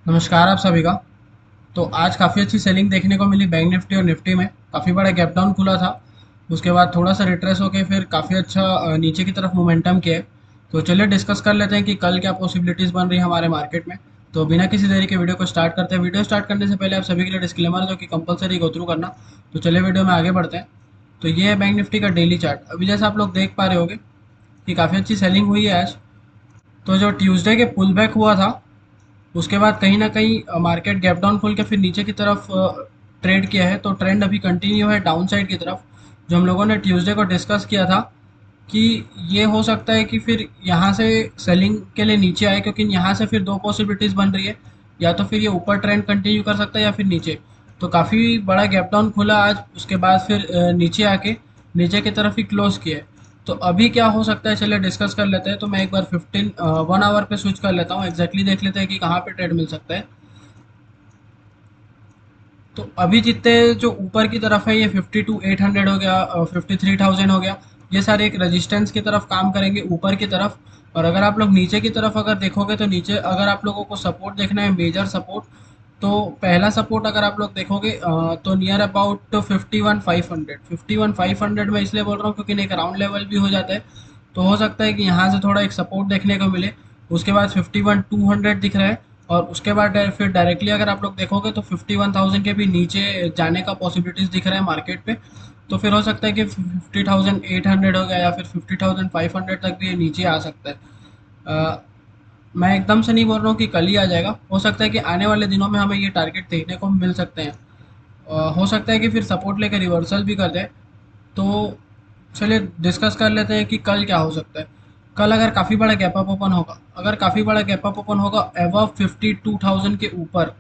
नमस्कार आप सभी का। तो आज काफ़ी अच्छी सेलिंग देखने को मिली बैंक निफ्टी और निफ्टी में। काफ़ी बड़ा गैप डाउन खुला था, उसके बाद थोड़ा सा रिट्रेस होके फिर काफ़ी अच्छा नीचे की तरफ मोमेंटम किया है। तो चलिए डिस्कस कर लेते हैं कि कल क्या पॉसिबिलिटीज़ बन रही है हमारे मार्केट में। तो बिना किसी देरी के वीडियो को स्टार्ट करते हैं। वीडियो स्टार्ट करने से पहले आप सभी के लिए डिस्क्लेमर जो कि कंपलसरी गो थ्रू करना। तो चलिए वीडियो में आगे बढ़ते हैं। तो ये है बैंक निफ्टी का डेली चार्ट। अभी जैसे आप लोग देख पा रहे होगे कि काफ़ी अच्छी सेलिंग हुई है आज। तो जो ट्यूसडे के पुल बैक हुआ था, उसके बाद कहीं न कहीं मार्केट गैप डाउन खोल के फिर नीचे की तरफ ट्रेड किया है। तो ट्रेंड अभी कंटिन्यू है डाउन साइड की तरफ। जो हम लोगों ने ट्यूसडे को डिस्कस किया था कि ये हो सकता है कि फिर यहाँ से सेलिंग के लिए नीचे आए, क्योंकि यहाँ से फिर दो पॉसिबिलिटीज़ बन रही है। या तो फिर ये ऊपर ट्रेंड कंटिन्यू कर सकता है या फिर नीचे। तो काफ़ी बड़ा गैप डाउन खुला आज, उसके बाद फिर नीचे आके नीचे की तरफ ही क्लोज किया है। तो अभी क्या हो सकता है, चलिए डिस्कस कर लेते हैं। तो मैं एक बार 1 आवर पे स्विच कर लेता हूँ, एग्जैक्टली देख लेते हैं कि कहाँ पे ट्रेड मिल सकता है। तो अभी जितने जो ऊपर की तरफ है, ये 52,800 हो गया, 53,000 हो गया। ये सारे एक रेजिस्टेंस की तरफ काम करेंगे ऊपर की तरफ। और अगर आप लोग नीचे की तरफ अगर देखोगे तो नीचे अगर आप लोगों को सपोर्ट देखना है, मेजर सपोर्ट, तो पहला सपोर्ट अगर आप लोग देखोगे तो नियर अबाउट 51,500। 51,500 में इसलिए बोल रहा हूँ क्योंकि एक राउंड लेवल भी हो जाता है। तो हो सकता है कि यहाँ से थोड़ा एक सपोर्ट देखने को मिले। उसके बाद 51,200 दिख रहा है। और उसके बाद फिर डायरेक्टली अगर आप लोग देखोगे तो 51,000 के भी नीचे जाने का पॉसिबिलिटीज़ दिख रहा है मार्केट पे। तो फिर हो सकता है कि 50,800 हो गया या फिर 50,500 तक भी ये नीचे आ सकता है। अ, मैं एकदम से नहीं बोल रहा हूँ कि कल ही आ जाएगा, हो सकता है कि आने वाले दिनों में हमें ये टारगेट देखने को मिल सकते हैं। हो सकता है कि फिर सपोर्ट लेकर रिवर्सल भी कर जाए। तो चलिए डिस्कस कर लेते हैं कि कल क्या हो सकता है। कल अगर काफ़ी बड़ा गैप अप ओपन होगा, अगर काफ़ी बड़ा गैप अप ओपन होगा एबव 52,000 के ऊपर,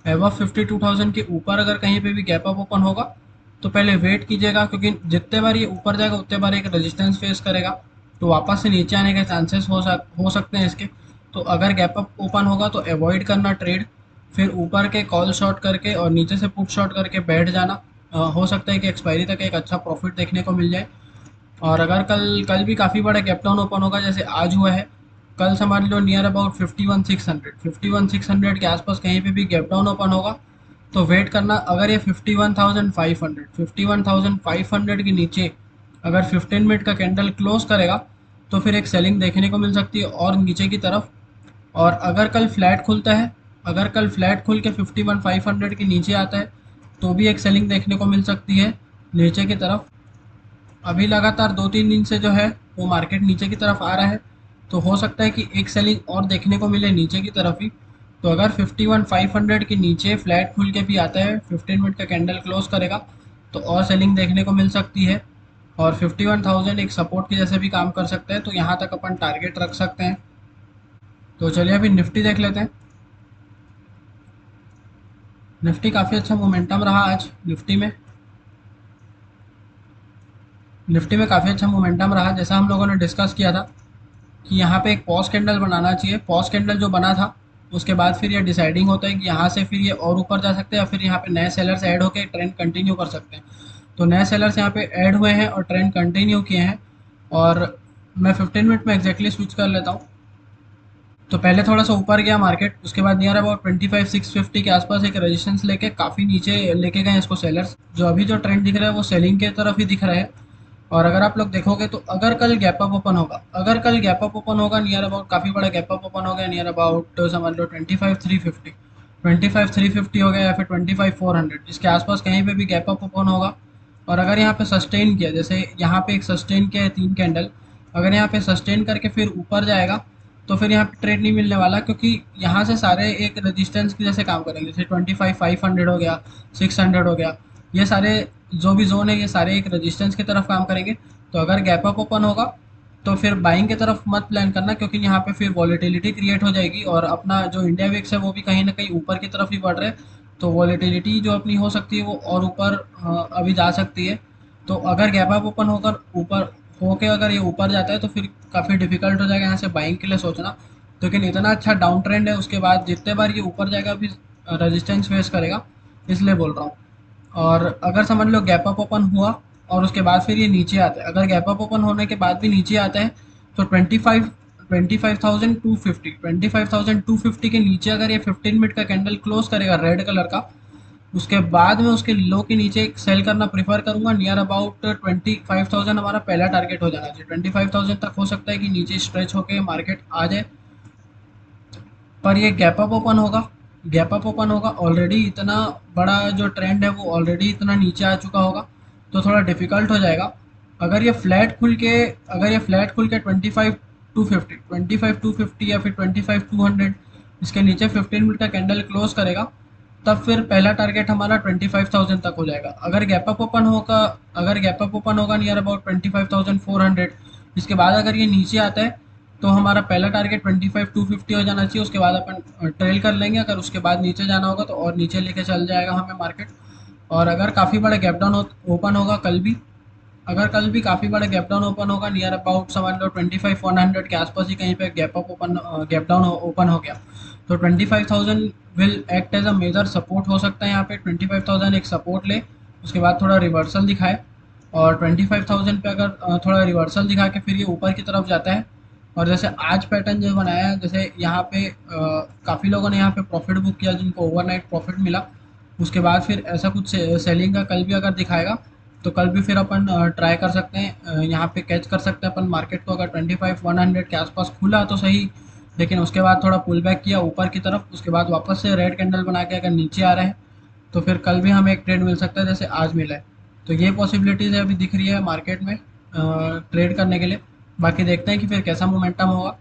एबव 52,000 के ऊपर अगर कहीं पे भी गैप अप ओपन होगा, तो पहले वेट कीजिएगा, क्योंकि जितने बार ये ऊपर जाएगा उतने बार एक रेजिस्टेंस फेस करेगा। तो वापस से नीचे आने के चांसेस हो सकते हैं इसके। तो अगर गैप अप ओपन होगा तो अवॉइड करना ट्रेड। फिर ऊपर के कॉल शॉर्ट करके और नीचे से पुट शॉर्ट करके बैठ जाना। हो सकता है कि एक्सपायरी तक एक अच्छा प्रॉफिट देखने को मिल जाए। और अगर कल कल भी काफ़ी बड़ा गैप डाउन ओपन होगा जैसे आज हुआ है, कल समझ लो नियर अबाउट 51,600 के आसपास कहीं पे भी गैप डाउन ओपन होगा, तो वेट करना। अगर ये 51,500 के नीचे अगर 15 मिनट का कैंडल क्लोज करेगा, तो फिर एक सेलिंग देखने को मिल सकती है और नीचे की तरफ। और अगर कल फ्लैट खुलता है, अगर कल फ्लैट खुल के 51,500 के नीचे आता है, तो भी एक सेलिंग देखने को मिल सकती है नीचे की तरफ। अभी लगातार 2-3 दिन से जो है वो मार्केट नीचे की तरफ आ रहा है। तो हो सकता है कि एक सेलिंग और देखने को मिले नीचे की तरफ ही। तो अगर 51,500 के नीचे फ्लैट खुल के भी आता है, 15 मिनट का कैंडल क्लोज करेगा, तो और सेलिंग देखने को मिल सकती है। और 51,000 एक सपोर्ट के जैसे भी काम कर सकते हैं, तो यहाँ तक अपन टारगेट रख सकते हैं। तो चलिए अभी निफ्टी देख लेते हैं। निफ्टी काफ़ी अच्छा मोमेंटम रहा आज निफ्टी में। निफ्टी में काफ़ी अच्छा मोमेंटम रहा, जैसा हम लोगों ने डिस्कस किया था कि यहाँ पे एक पॉज कैंडल बनाना चाहिए। पॉज कैंडल जो बना था, उसके बाद फिर ये डिसाइडिंग होता है कि यहाँ से फिर ये और ऊपर जा सकते हैं या फिर यहाँ पे नए सेलर्स ऐड होकर ट्रेंड कंटिन्यू कर सकते हैं। तो नए सेलर्स यहाँ पे ऐड हुए हैं और ट्रेंड कंटिन्यू किए हैं। और मैं 15 मिनट में एग्जैक्टली स्विच कर लेता हूँ। तो पहले थोड़ा सा ऊपर गया मार्केट, उसके बाद नियर अबाउट 25,650 के आसपास एक रेजिस्टेंस लेके काफ़ी नीचे लेके गए इसको सेलर्स। जो अभी जो ट्रेंड दिख रहा है वो सेलिंग के तरफ ही दिख रहा है। और अगर आप लोग देखोगे तो अगर कल गैप अप ओपन होगा, अगर कल गैप अप ओपन होगा नियर अबाउट, काफ़ी बड़ा गैप अप ओपन हो गया नियर अबाउट समझ लो 25,350, 25,350 हो गया या फिर 25,400, इसके आसपास कहीं पे भी गैप अप ओपन होगा। और अगर यहाँ पे सस्टेन किया, जैसे यहाँ पे एक सस्टेन किया है 3 कैंडल, अगर यहाँ पे सस्टेन करके फिर ऊपर जाएगा, तो फिर यहाँ पे ट्रेड नहीं मिलने वाला, क्योंकि यहाँ से सारे एक रेजिस्टेंस की जैसे काम करेंगे। जैसे 25,500 हो गया, 600 हो गया, ये सारे जो भी जोन है ये सारे एक रेजिस्टेंस की तरफ काम करेंगे। तो अगर गैप अप ओपन होगा तो फिर बाइंग की तरफ मत प्लान करना, क्योंकि यहाँ पे फिर वॉलेटिलिटी क्रिएट हो जाएगी और अपना जो इंडिया विक्स है वो भी कहीं ना कहीं ऊपर की तरफ ही बढ़ रहा है। तो वॉलेटिलिटी जो अपनी हो सकती है वो और ऊपर अभी जा सकती है। तो अगर गैप अप ओपन होकर ऊपर होके अगर ये ऊपर जाता है, तो फिर काफ़ी डिफिकल्ट हो जाएगा यहाँ से बाइंग के लिए सोचना। लेकिन इतना अच्छा डाउन ट्रेंड है, उसके बाद जितने बार ये ऊपर जाएगा अभी रेजिस्टेंस फेस करेगा, इसलिए बोल रहा हूँ। और अगर समझ लो गैप अप ओपन हुआ और उसके बाद फिर ये नीचे आता है, अगर गैप अप ओपन होने के बाद भी नीचे आता है, तो 25,250 25,250 के नीचे अगर ये 15 मिनट का कैंडल क्लोज करेगा रेड कलर का, उसके बाद में उसके लो के नीचे सेल करना प्रेफर करूंगा नियर अबाउट 25,000 हमारा पहला टारगेट हो जाना चाहिए। 25,000 तक हो सकता है कि नीचे स्ट्रेच होके मार्केट आ जाए, पर ये गैप अप ओपन होगा। गैप अप ओपन होगा, ऑलरेडी इतना बड़ा जो ट्रेंड है वो ऑलरेडी इतना नीचे आ चुका होगा, तो थोड़ा डिफिकल्ट हो जाएगा। अगर ये फ्लैट खुल के अगर ये फ्लैट खुल के 25,250 या फिर 25,200 इसके नीचे 15 मिनट का कैंडल क्लोज करेगा, तब फिर पहला टारगेट हमारा 25,000 तक हो जाएगा। अगर गैप अप ओपन होगा नियर अबाउट 25,400, इसके बाद अगर ये नीचे आता है तो हमारा पहला टारगेट 25,250 हो जाना चाहिए। उसके बाद अपन ट्रेल कर लेंगे, अगर उसके बाद नीचे जाना होगा तो और नीचे लेके चल जाएगा हमें मार्केट। और अगर काफ़ी बड़ा गैप डाउन ओपन होगा कल भी, अगर कल भी काफ़ी बड़ा गैप डाउन ओपन होगा नियर अबाउट समझ लो 25,100 के आसपास ही कहीं पे गैप डाउन ओपन हो गया, तो 25,000 will act as a major support हो सकता है। यहाँ पे 25,000 एक सपोर्ट ले, उसके बाद थोड़ा रिवर्सल दिखाए, और 25,000 पे अगर थोड़ा रिवर्सल दिखा के फिर ये ऊपर की तरफ जाता है, और जैसे आज पैटर्न जो बनाया है, जैसे यहाँ पे काफ़ी लोगों ने यहाँ पे प्रॉफिट बुक किया जिनको ओवरनाइट प्रॉफिट मिला, उसके बाद फिर ऐसा कुछ सेलिंग का कल भी अगर दिखाएगा तो कल भी फिर अपन ट्राई कर सकते हैं, यहाँ पे कैच कर सकते हैं अपन मार्केट को। अगर 25,100 के आसपास खुला तो सही, लेकिन उसके बाद थोड़ा पुल बैक किया ऊपर की तरफ, उसके बाद वापस से रेड कैंडल बना के अगर नीचे आ रहे हैं तो फिर कल भी हमें एक ट्रेड मिल सकता है जैसे आज मिला है। तो ये पॉसिबिलिटीज़ अभी दिख रही है मार्केट में ट्रेड करने के लिए। बाकी देखते हैं कि फिर कैसा मोमेंटम होगा।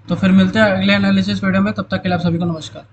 तो फिर मिलते हैं अगले एनालिसिस वीडियो में, तब तक के लिए आप सभी को नमस्कार।